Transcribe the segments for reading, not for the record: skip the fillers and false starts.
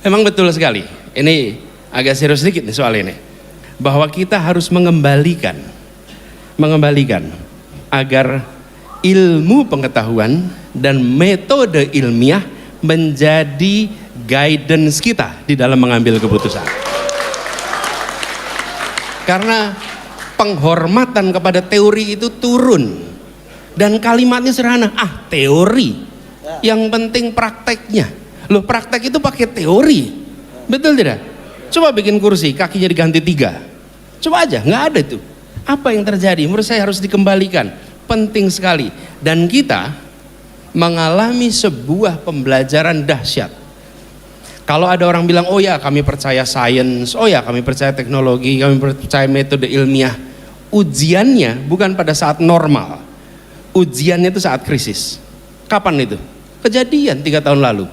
Memang betul sekali. Ini agak serius sedikit nih soal ini. Bahwa kita harus mengembalikan agar ilmu pengetahuan dan metode ilmiah menjadi guidance kita di dalam mengambil keputusan. Karena penghormatan kepada teori itu turun. Dan kalimatnya sederhana, teori. Yang penting prakteknya. Loh, praktek itu pakai teori. Betul tidak? Coba bikin kursi, kakinya diganti 3. Coba aja, nggak ada itu. Apa yang terjadi? Menurut saya harus dikembalikan. Penting sekali. Dan kita mengalami sebuah pembelajaran dahsyat. Kalau ada orang bilang, oh ya kami percaya sains, oh ya kami percaya teknologi, kami percaya metode ilmiah. Ujiannya bukan pada saat normal. Ujiannya itu saat krisis. Kapan itu? Kejadian 3 tahun lalu.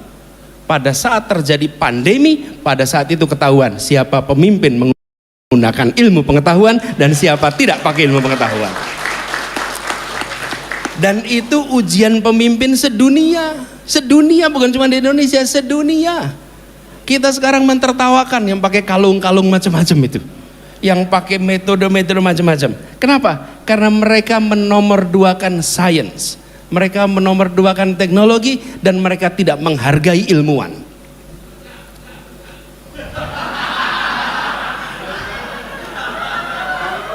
Pada saat terjadi pandemi, pada saat itu ketahuan siapa pemimpin menggunakan ilmu pengetahuan dan siapa tidak pakai ilmu pengetahuan. Dan itu ujian pemimpin sedunia. Sedunia, bukan cuma di Indonesia, sedunia. Kita sekarang mentertawakan yang pakai kalung-kalung macam-macam itu, yang pakai metode-metode macam-macam. Kenapa? Karena mereka menomorduakan sains, mereka menomorduakan teknologi, dan mereka tidak menghargai ilmuwan.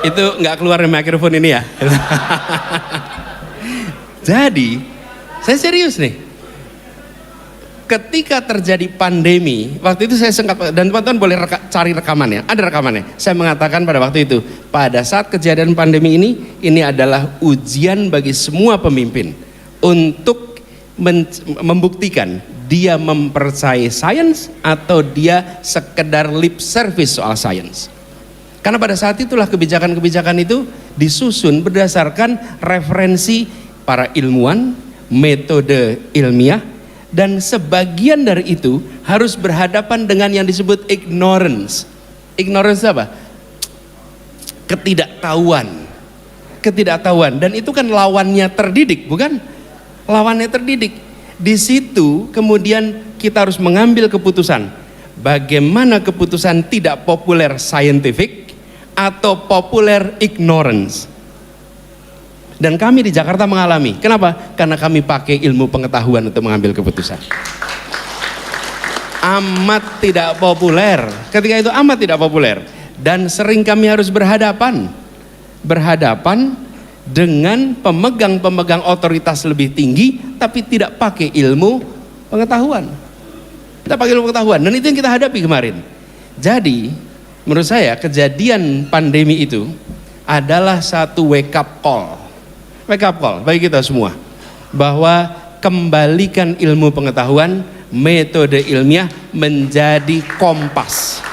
Itu nggak keluar dari mikrofon ini ya. Jadi saya serius nih. Ketika terjadi pandemi, waktu itu saya sengkat, dan teman-teman boleh cari rekamannya, ada rekamannya. Saya mengatakan pada waktu itu, pada saat kejadian pandemi ini adalah ujian bagi semua pemimpin untuk membuktikan dia mempercayai sains atau dia sekedar lip service soal sains. Karena pada saat itulah kebijakan-kebijakan itu disusun berdasarkan referensi para ilmuwan, metode ilmiah, dan sebagian dari itu harus berhadapan dengan yang disebut ignorance. Ignorance apa? Ketidaktahuan. Dan itu kan lawannya terdidik, bukan? Lawannya terdidik. Di situ kemudian kita harus mengambil keputusan. Bagaimana keputusan tidak populer scientific atau populer ignorance. Dan kami di Jakarta mengalami. Kenapa? Karena kami pakai ilmu pengetahuan untuk mengambil keputusan. Amat tidak populer. Ketika itu amat tidak populer. Dan sering kami harus berhadapan dengan pemegang-pemegang otoritas lebih tinggi, tapi tidak pakai ilmu pengetahuan. Tidak pakai ilmu pengetahuan. Dan itu yang kita hadapi kemarin. Jadi, menurut saya kejadian pandemi itu adalah satu wake up call bagi kita semua, bahwa kembalikan ilmu pengetahuan, metode ilmiah menjadi kompas,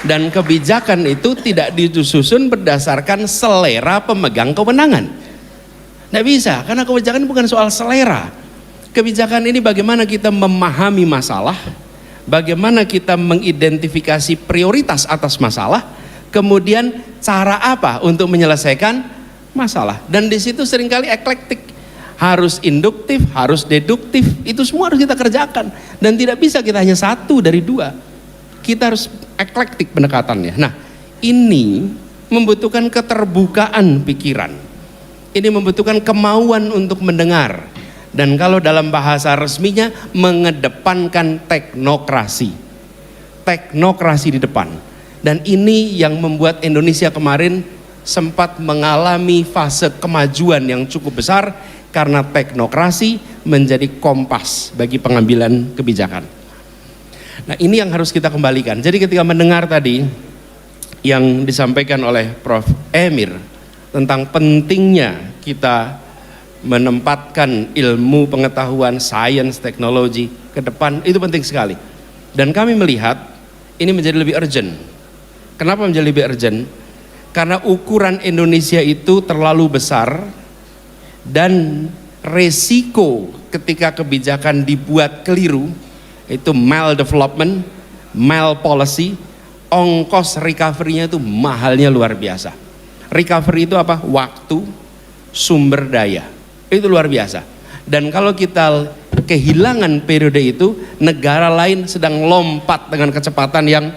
dan kebijakan itu tidak disusun berdasarkan selera pemegang kewenangan. Tidak bisa, karena kebijakan bukan soal selera. Kebijakan ini bagaimana kita memahami masalah, bagaimana kita mengidentifikasi prioritas atas masalah, kemudian cara apa untuk menyelesaikan masalah. Dan di situ seringkali eklektik, harus induktif, harus deduktif, itu semua harus kita kerjakan. Dan tidak bisa kita hanya satu dari dua, kita harus eklektik pendekatannya. Nah, ini membutuhkan keterbukaan pikiran, ini membutuhkan kemauan untuk mendengar, dan kalau dalam bahasa resminya mengedepankan teknokrasi di depan. Dan ini yang membuat Indonesia kemarin sempat mengalami fase kemajuan yang cukup besar, karena teknokrasi menjadi kompas bagi pengambilan kebijakan. Nah, ini yang harus kita kembalikan. Jadi ketika mendengar tadi yang disampaikan oleh Prof. Emir tentang pentingnya kita menempatkan ilmu pengetahuan, sains, teknologi ke depan, itu penting sekali. Dan kami melihat ini menjadi lebih urgent. Kenapa menjadi lebih urgent? Karena ukuran Indonesia itu terlalu besar, dan resiko ketika kebijakan dibuat keliru itu maldevelopment, malpolicy, ongkos recovery-nya itu mahalnya luar biasa. Recovery itu apa? Waktu, sumber daya, itu luar biasa. Dan kalau kita kehilangan periode itu, negara lain sedang lompat dengan kecepatan yang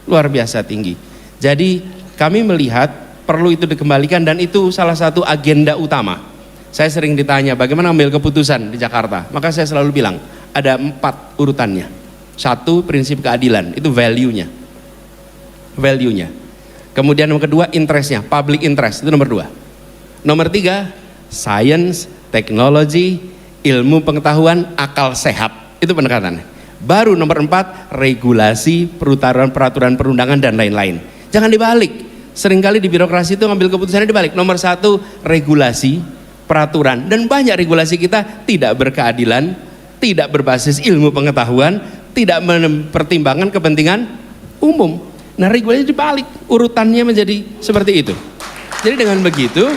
luar biasa tinggi. Jadi kami melihat perlu itu dikembalikan, dan itu salah satu agenda utama. Saya sering ditanya bagaimana ambil keputusan di Jakarta, maka saya selalu bilang ada 4 urutannya. 1, prinsip keadilan, itu value-nya. Kemudian nomor kedua, interest-nya, public interest, itu nomor 2. Nomor 3, science, teknologi, ilmu pengetahuan, akal sehat, itu pendekatannya. Baru nomor 4, regulasi, peraturan perundangan dan lain-lain. Jangan dibalik. Seringkali di birokrasi itu ngambil keputusannya dibalik. Nomor 1, regulasi, peraturan, dan banyak regulasi kita tidak berkeadilan, tidak berbasis ilmu pengetahuan, tidak mempertimbangkan kepentingan umum. Nah, regulasi dibalik, urutannya menjadi seperti itu. Jadi dengan begitu,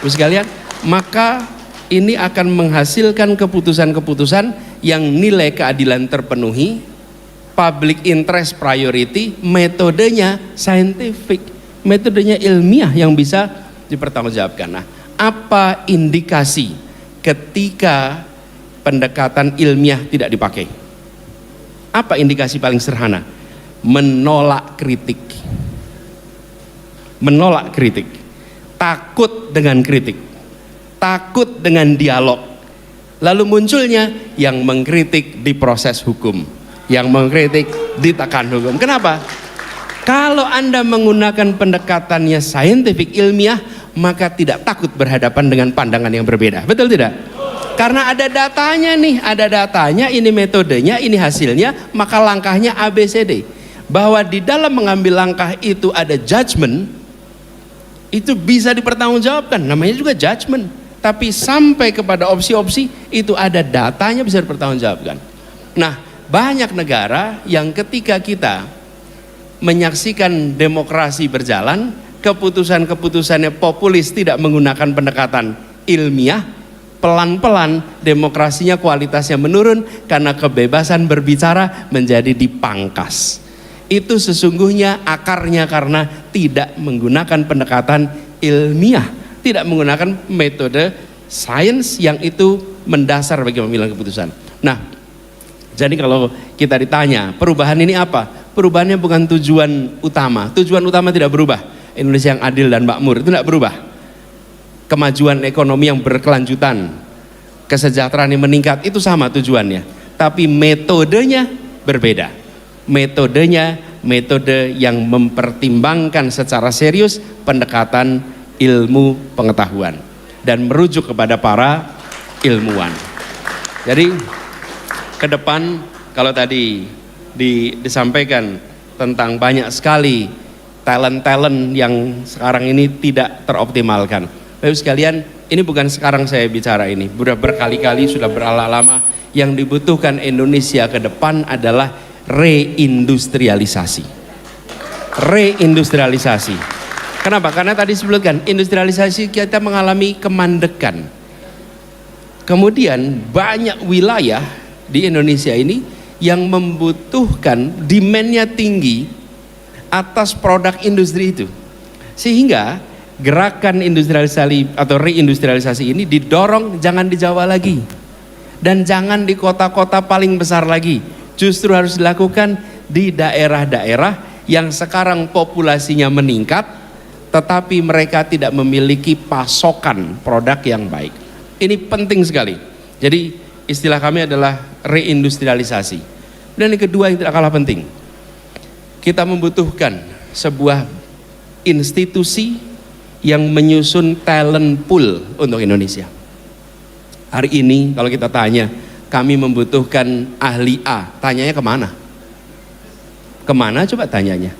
Ibu sekalian, maka ini akan menghasilkan keputusan-keputusan yang nilai keadilan terpenuhi, public interest priority, metodenya scientific, metodenya ilmiah yang bisa dipertanggungjawabkan. Nah, apa indikasi ketika pendekatan ilmiah tidak dipakai? Apa indikasi paling sederhana? Menolak kritik. Menolak kritik. Takut dengan kritik. Takut dengan dialog. Lalu munculnya yang mengkritik di proses hukum, yang mengkritik ditekan hukum. Kenapa? Kalau Anda menggunakan pendekatannya saintifik ilmiah, maka tidak takut berhadapan dengan pandangan yang berbeda. Betul tidak? Karena ada datanya nih, ada datanya, ini metodenya, ini hasilnya, maka langkahnya ABCD. Bahwa di dalam mengambil langkah itu ada judgment, itu bisa dipertanggungjawabkan, namanya juga judgment. Tapi sampai kepada opsi-opsi, itu ada datanya bisa dipertanggungjawabkan. Nah, banyak negara yang ketika kita menyaksikan demokrasi berjalan, keputusan-keputusannya populis, tidak menggunakan pendekatan ilmiah, pelan-pelan demokrasinya kualitasnya menurun karena kebebasan berbicara menjadi dipangkas. Itu sesungguhnya akarnya karena tidak menggunakan pendekatan ilmiah, tidak menggunakan metode sains yang itu mendasar bagi mengambil keputusan. Nah, jadi kalau kita ditanya perubahan ini apa? Perubahannya bukan tujuan utama. Tujuan utama tidak berubah. Indonesia yang adil dan makmur itu tidak berubah. Kemajuan ekonomi yang berkelanjutan, kesejahteraan yang meningkat, itu sama tujuannya. Tapi metodenya berbeda. Metodenya metode yang mempertimbangkan secara serius pendekatan ilmu pengetahuan dan merujuk kepada para ilmuwan. Jadi ke depan kalau tadi disampaikan tentang banyak sekali talent-talent yang sekarang ini tidak teroptimalkan. Bapak sekalian, ini bukan sekarang saya bicara ini, sudah berkali-kali, sudah berlama-lama. Yang dibutuhkan Indonesia ke depan adalah reindustrialisasi. Reindustrialisasi. Kenapa? Karena tadi disebutkan industrialisasi kita mengalami kemandekan. Kemudian banyak wilayah di Indonesia ini yang membutuhkan demand-nya tinggi atas produk industri itu. Sehingga gerakan industrialisasi atau reindustrialisasi ini didorong jangan di Jawa lagi. Dan jangan di kota-kota paling besar lagi. Justru harus dilakukan di daerah-daerah yang sekarang populasinya meningkat, tetapi mereka tidak memiliki pasokan produk yang baik. Ini penting sekali. Jadi istilah kami adalah reindustrialisasi. Dan yang kedua yang tidak kalah penting, kita membutuhkan sebuah institusi yang menyusun talent pool untuk Indonesia. Hari ini kalau kita tanya, kami membutuhkan ahli A, tanyanya kemana? Kemana coba tanyanya?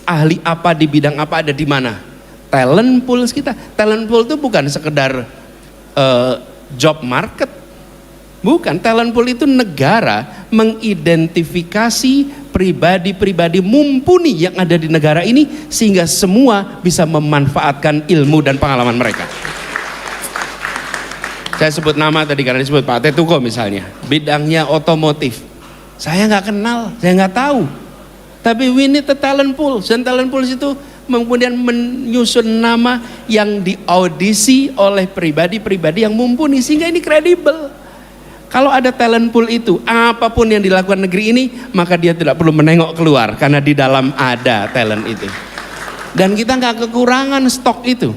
Ahli apa di bidang apa ada di mana? Talent pool kita. Talent pool itu bukan sekedar job market. Bukan, talent pool itu negara mengidentifikasi pribadi-pribadi mumpuni yang ada di negara ini sehingga semua bisa memanfaatkan ilmu dan pengalaman mereka. Saya sebut nama tadi karena disebut Pak Tetuko misalnya, bidangnya otomotif. Saya nggak kenal, saya nggak tahu. Tapi we need a talent pool. Dan talent pool itu kemudian menyusun nama yang diaudisi oleh pribadi-pribadi yang mumpuni sehingga ini kredibel. Kalau ada talent pool itu, apapun yang dilakukan negeri ini, maka dia tidak perlu menengok keluar karena di dalam ada talent itu. Dan kita nggak kekurangan stok itu,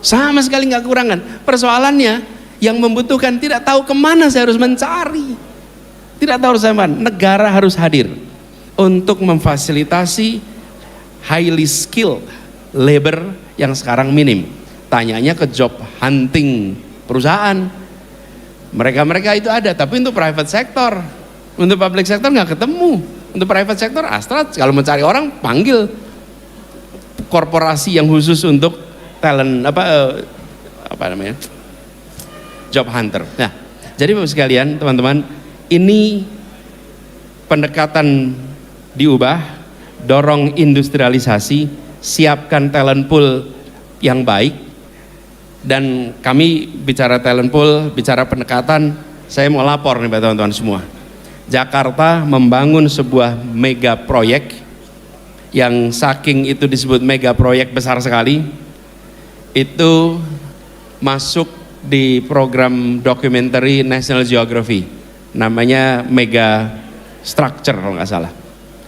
sama sekali nggak kekurangan. Persoalannya yang membutuhkan tidak tahu kemana saya harus mencari, tidak tahu harus kemana. Negara harus hadir untuk memfasilitasi highly skilled labor yang sekarang minim. Tanyanya ke job hunting perusahaan. Mereka itu ada, tapi untuk private sector, untuk public sector nggak ketemu. Untuk private sector, Astra kalau mencari orang panggil korporasi yang khusus untuk talent apa namanya, job hunter. Nah, jadi Bapak sekalian, teman-teman, ini pendekatan diubah, dorong industrialisasi, siapkan talent pool yang baik. Dan kami bicara talent pool, bicara pendekatan, saya mau lapor nih teman-teman semua. Jakarta membangun sebuah mega proyek yang saking itu disebut mega proyek besar sekali, itu masuk di program documentary National Geography, namanya Mega Structure kalau nggak salah,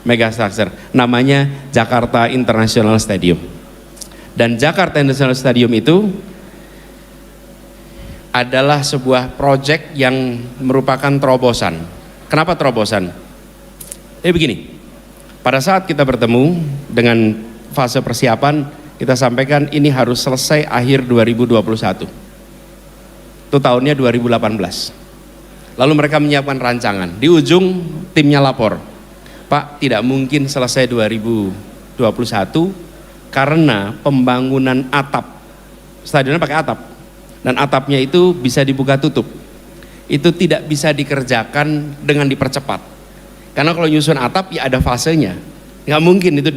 Mega Structure, namanya Jakarta International Stadium. Dan Jakarta International Stadium itu adalah sebuah proyek yang merupakan terobosan. Kenapa terobosan? Begini, pada saat kita bertemu dengan fase persiapan, kita sampaikan ini harus selesai akhir 2021. Itu tahunnya 2018. Lalu mereka menyiapkan rancangan. Di ujung timnya lapor, Pak, tidak mungkin selesai 2021 karena pembangunan atap. Stadionnya pakai atap. Dan atapnya itu bisa dibuka tutup. Itu tidak bisa dikerjakan dengan dipercepat. Karena kalau nyusun atap ya ada fasenya. Nggak mungkin itu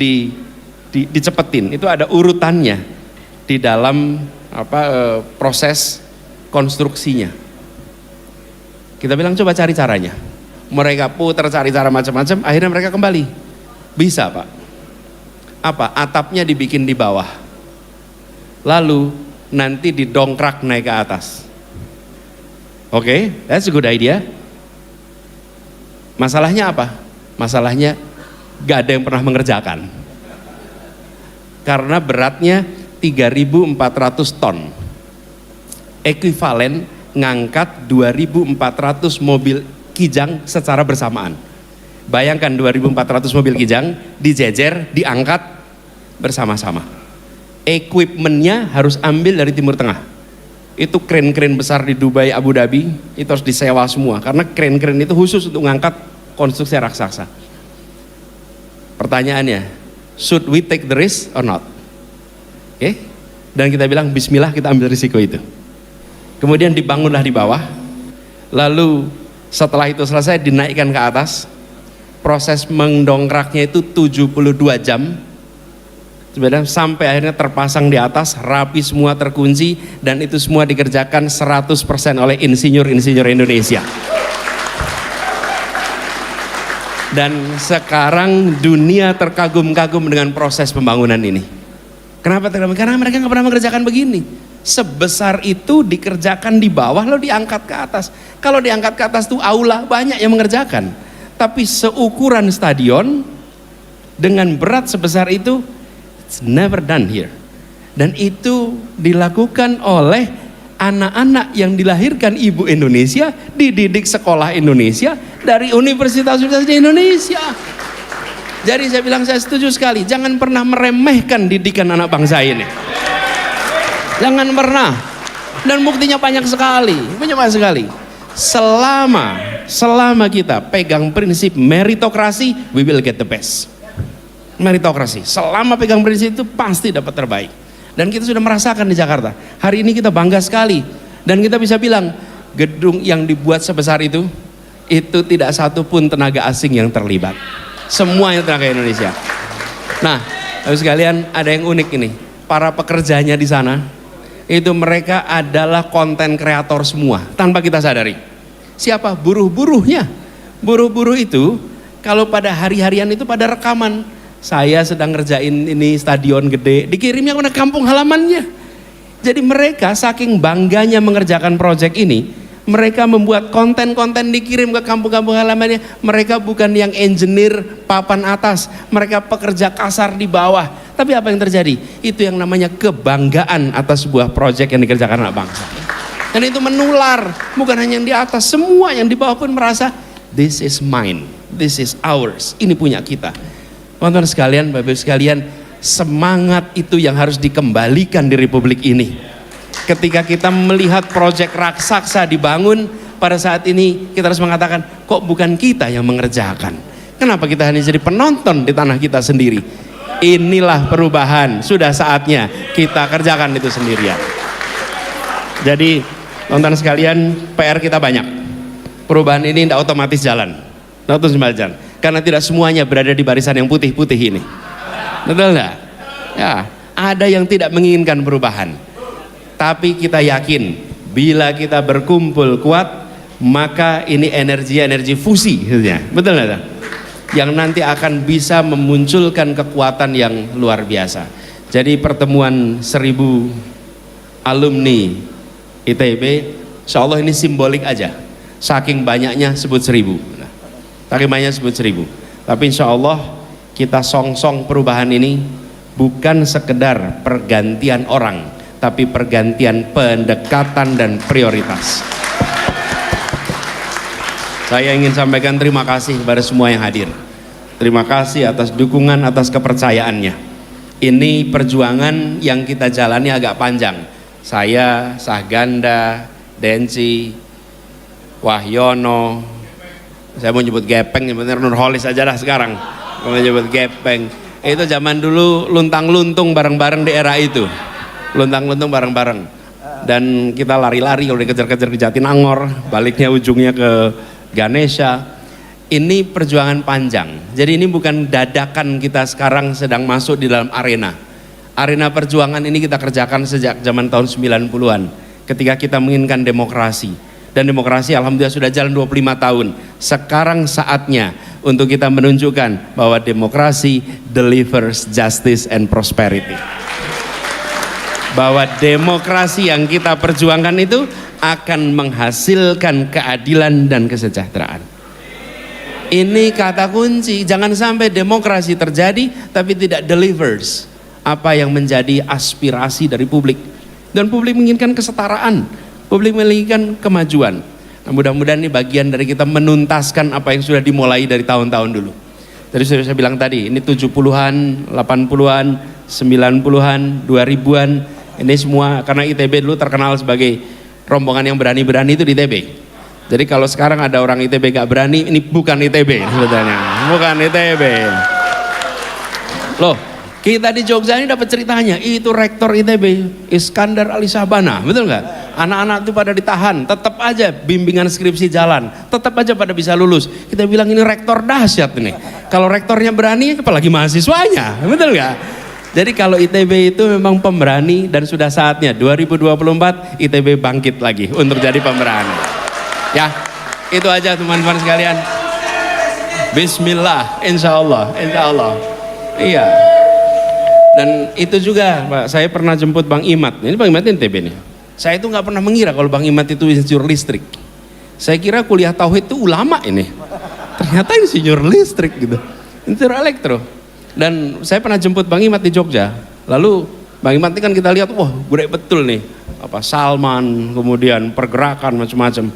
dicepetin. Itu ada urutannya di dalam proses konstruksinya. Kita bilang coba cari caranya. Mereka putar cari cara macam-macam, akhirnya mereka kembali. Bisa, Pak. Atapnya dibikin di bawah. Lalu nanti didongkrak naik ke atas. Oke, that's a good idea. Masalahnya apa? Masalahnya gak ada yang pernah mengerjakan. Karena beratnya 3.400 ton. Ekuivalen ngangkat 2.400 mobil Kijang secara bersamaan. Bayangkan 2.400 mobil Kijang dijejer, diangkat bersama-sama. Equipmentnya harus ambil dari Timur Tengah. Itu kren-kren besar di Dubai, Abu Dhabi, itu harus disewa semua. Karena kren-kren itu khusus untuk mengangkat konstruksi raksasa. Pertanyaannya, should we take the risk or not? Oke? Dan kita bilang, bismillah kita ambil risiko itu. Kemudian dibangunlah di bawah. Lalu setelah itu selesai dinaikkan ke atas. Proses mendongkraknya itu 72 jam. Sebenarnya sampai akhirnya terpasang di atas, rapi semua, terkunci, dan itu semua dikerjakan 100% oleh insinyur-insinyur Indonesia. Dan sekarang dunia terkagum-kagum dengan proses pembangunan ini. Kenapa terkagum? Karena mereka nggak pernah mengerjakan begini. Sebesar itu dikerjakan di bawah lalu diangkat ke atas. Kalau diangkat ke atas tuh aula banyak yang mengerjakan. Tapi seukuran stadion dengan berat sebesar itu, it's never done here. Dan itu dilakukan oleh anak-anak yang dilahirkan ibu Indonesia, dididik sekolah Indonesia dari universitas-universitas di Indonesia. Jadi saya bilang saya setuju sekali, jangan pernah meremehkan didikan anak bangsa ini. Jangan pernah. Dan buktinya banyak sekali, banyak sekali. Selama kita pegang prinsip meritokrasi, we will get the best. Meritokrasi, selama pegang prinsip itu pasti dapat terbaik. Dan kita sudah merasakan di Jakarta. Hari ini kita bangga sekali. Dan kita bisa bilang, gedung yang dibuat sebesar itu tidak satu pun tenaga asing yang terlibat. Semuanya tenaga Indonesia. Nah, Bapak sekalian, ada yang unik ini. Para pekerjanya di sana, itu mereka adalah konten kreator semua, tanpa kita sadari. Siapa? Buruh-buruhnya. Buruh-buruh itu, kalau pada hari-harian itu pada rekaman. Saya sedang ngerjain ini stadion gede, dikirimnya ke kampung halamannya. Jadi mereka saking bangganya mengerjakan proyek ini, Mereka membuat konten-konten dikirim ke kampung-kampung halamannya. Mereka bukan yang engineer papan atas, mereka pekerja kasar di bawah. Tapi apa yang terjadi? Itu yang namanya kebanggaan atas sebuah proyek yang dikerjakan anak bangsa. Dan itu menular, bukan hanya yang di atas, semua yang di bawah pun merasa this is mine, this is ours, ini punya kita. Teman-teman sekalian, Bapak Ibu sekalian, semangat itu yang harus dikembalikan di Republik ini. Ketika kita melihat proyek raksasa dibangun, pada saat ini kita harus mengatakan, kok bukan kita yang mengerjakan? Kenapa kita hanya jadi penonton di tanah kita sendiri? Inilah perubahan, sudah saatnya kita kerjakan itu sendirian. Jadi teman-teman sekalian, PR kita banyak. Perubahan ini tidak otomatis jalan, tidak otomatis jalan, karena tidak semuanya berada di barisan yang putih-putih ini. Betul nggak? Ya, ada yang tidak menginginkan perubahan. Tapi kita yakin, bila kita berkumpul kuat, maka ini energi fusi, betul nggak? Yang nanti akan bisa memunculkan kekuatan yang luar biasa. Jadi pertemuan 1000 alumni ITB, insya Allah ini simbolik aja. Saking banyaknya sebut 1000. Saking banyaknya sebut 1000. Tapi insya Allah kita song-song perubahan ini bukan sekedar pergantian orang, tapi pergantian pendekatan dan prioritas. Saya ingin sampaikan terima kasih kepada semua yang hadir. Terima kasih atas dukungan, atas kepercayaannya. Ini perjuangan yang kita jalani agak panjang. Saya, Sahganda, Denci, Wahyono, saya mau nyebut Gepeng, sebenarnya Nurholis aja dah sekarang. Mau nyebut Gepeng. Itu zaman dulu luntang-luntung bareng-bareng di era itu. Luntang-luntung bareng-bareng. Dan kita lari-lari kalau dikejar-kejar ke Jatinangor, baliknya ujungnya ke Ganesha. Ini perjuangan panjang. Jadi ini bukan dadakan kita sekarang sedang masuk di dalam arena. Arena perjuangan ini kita kerjakan sejak zaman tahun 90-an. Ketika kita menginginkan demokrasi. Dan demokrasi alhamdulillah sudah jalan 25 tahun. Sekarang saatnya untuk kita menunjukkan bahwa demokrasi delivers justice and prosperity. Bahwa demokrasi yang kita perjuangkan itu akan menghasilkan keadilan dan kesejahteraan. Ini kata kunci, jangan sampai demokrasi terjadi tapi tidak delivers apa yang menjadi aspirasi dari publik. Dan publik menginginkan kesetaraan, publik menginginkan kemajuan. Nah, mudah-mudahan ini bagian dari kita menuntaskan apa yang sudah dimulai dari tahun-tahun dulu. Jadi sudah saya bilang tadi, ini 70-an, 80-an, 90-an, 2000-an, ini semua karena ITB dulu terkenal sebagai rombongan yang berani-berani itu di ITB. Jadi kalau sekarang ada orang ITB gak berani, ini bukan ITB sebetulnya, bukan ITB. Loh, kita di Jogja ini dapat ceritanya, itu rektor ITB, Iskandar Ali Sabana, betul nggak? Anak-anak itu pada ditahan, tetap aja bimbingan skripsi jalan, tetap aja pada bisa lulus. Kita bilang ini rektor dahsyat nih. Kalau rektornya berani, apalagi mahasiswanya, betul nggak? Jadi kalau ITB itu memang pemberani dan sudah saatnya 2024 ITB bangkit lagi untuk jadi pemberani. Ya, itu aja teman-teman sekalian. Bismillah, insya Allah, insya Allah. Iya. Dan itu juga, Pak, saya pernah jemput Bang Imat. Ini Bang Imat ITB nih. Saya itu nggak pernah mengira kalau Bang Imat itu insinyur listrik. Saya kira kuliah tauhid itu ulama ini. Ternyata insinyur listrik gitu, insinyur elektro. Dan saya pernah jemput Bang Imat di Jogja. Lalu Bang Imat ini kan kita lihat, wah gede betul nih. Apa Salman, kemudian pergerakan macam-macam.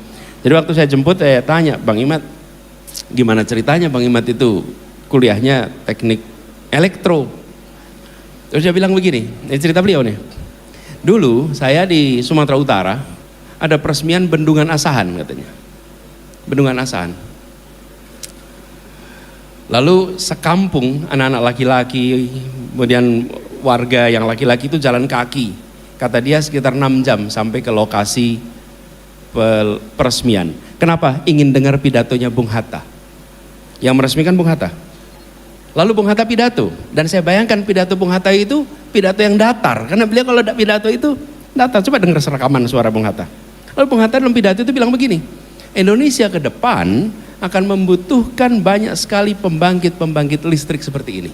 Jadi waktu saya jemput saya tanya, Bang Imat, gimana ceritanya Bang Imat itu kuliahnya teknik elektro? Terus dia bilang begini, ini cerita beliau nih. Dulu saya di Sumatera Utara ada peresmian Bendungan Asahan katanya. Bendungan Asahan. Lalu sekampung anak-anak laki-laki, kemudian warga yang laki-laki itu jalan kaki. Kata dia sekitar 6 jam sampai ke lokasi peresmian. Kenapa? Ingin dengar pidatonya Bung Hatta. Yang meresmikan Bung Hatta. Lalu Bung Hatta pidato. Dan saya bayangkan pidato Bung Hatta itu pidato yang datar. Karena beliau kalau pidato itu datar. Coba dengar rekaman suara Bung Hatta. Lalu Bung Hatta dalam pidato itu bilang begini. Indonesia ke depan akan membutuhkan banyak sekali pembangkit-pembangkit listrik seperti ini.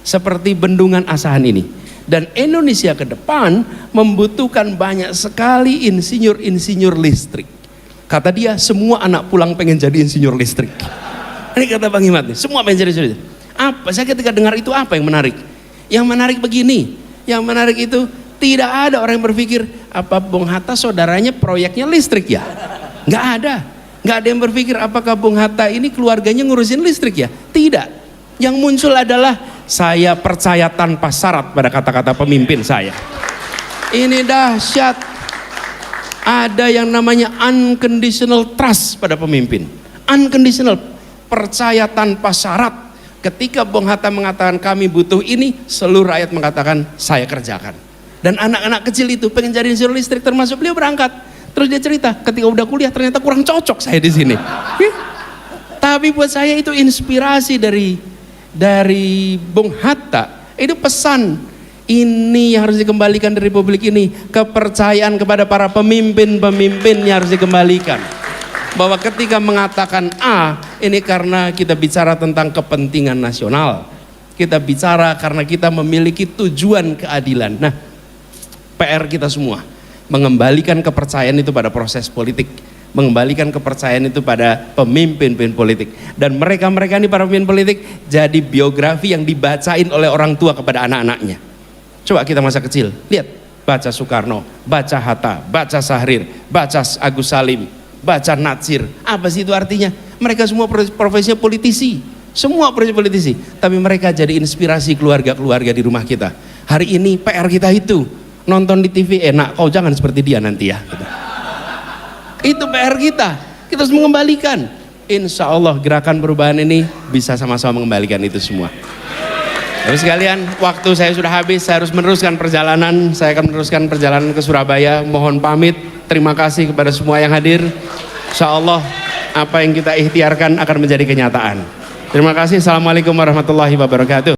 Seperti Bendungan Asahan ini. Dan Indonesia ke depan membutuhkan banyak sekali insinyur-insinyur listrik. Kata dia, semua anak pulang pengen jadi insinyur listrik. Ini kata Bang Himad nih, semua pengen jadi insinyur listrik. Apa? Saya ketika dengar itu apa yang menarik? Yang menarik begini, yang menarik itu tidak ada orang yang berpikir apa Bung Hatta saudaranya proyeknya listrik ya? Nggak ada. Nggak ada yang berpikir apakah Bung Hatta ini keluarganya ngurusin listrik ya? Tidak. Yang muncul adalah saya percaya tanpa syarat pada kata-kata pemimpin saya. Ini dahsyat. Ada yang namanya unconditional trust pada pemimpin. Unconditional, percaya tanpa syarat. Ketika Bung Hatta mengatakan kami butuh ini, seluruh rakyat mengatakan saya kerjakan. Dan anak-anak kecil itu pengen jadi insinyur listrik, termasuk beliau berangkat. Terus dia cerita, ketika udah kuliah ternyata kurang cocok saya di sini. Tapi buat saya itu inspirasi dari Bung Hatta. Itu pesan. Ini yang harus dikembalikan dari Republik ini. Kepercayaan kepada para pemimpin-pemimpin yang harus dikembalikan. Bahwa ketika mengatakan A, ini karena kita bicara tentang kepentingan nasional. Kita bicara karena kita memiliki tujuan keadilan. Nah, PR kita semua mengembalikan kepercayaan itu pada proses politik, mengembalikan kepercayaan itu pada pemimpin-pemimpin politik. Dan mereka-mereka ini para pemimpin politik jadi biografi yang dibacain oleh orang tua kepada anak-anaknya. Coba kita masa kecil, lihat, baca Soekarno, baca Hatta, baca Syahrir, baca Agus Salim, baca Natsir. Apa sih itu artinya? Mereka semua profesinya politisi, semua profesi politisi. Tapi mereka jadi inspirasi keluarga-keluarga di rumah kita. Hari ini PR kita itu, nonton di TV enak, kau jangan seperti dia nanti ya. Itu PR kita harus mengembalikan. Insya Allah gerakan perubahan ini bisa sama-sama mengembalikan itu semua. Terus sekalian, waktu saya sudah habis, saya harus meneruskan perjalanan. Saya akan meneruskan perjalanan ke Surabaya. Mohon pamit. Terima kasih kepada semua yang hadir. Insya Allah apa yang kita ikhtiarkan akan menjadi kenyataan. Terima kasih. Assalamualaikum warahmatullahi wabarakatuh.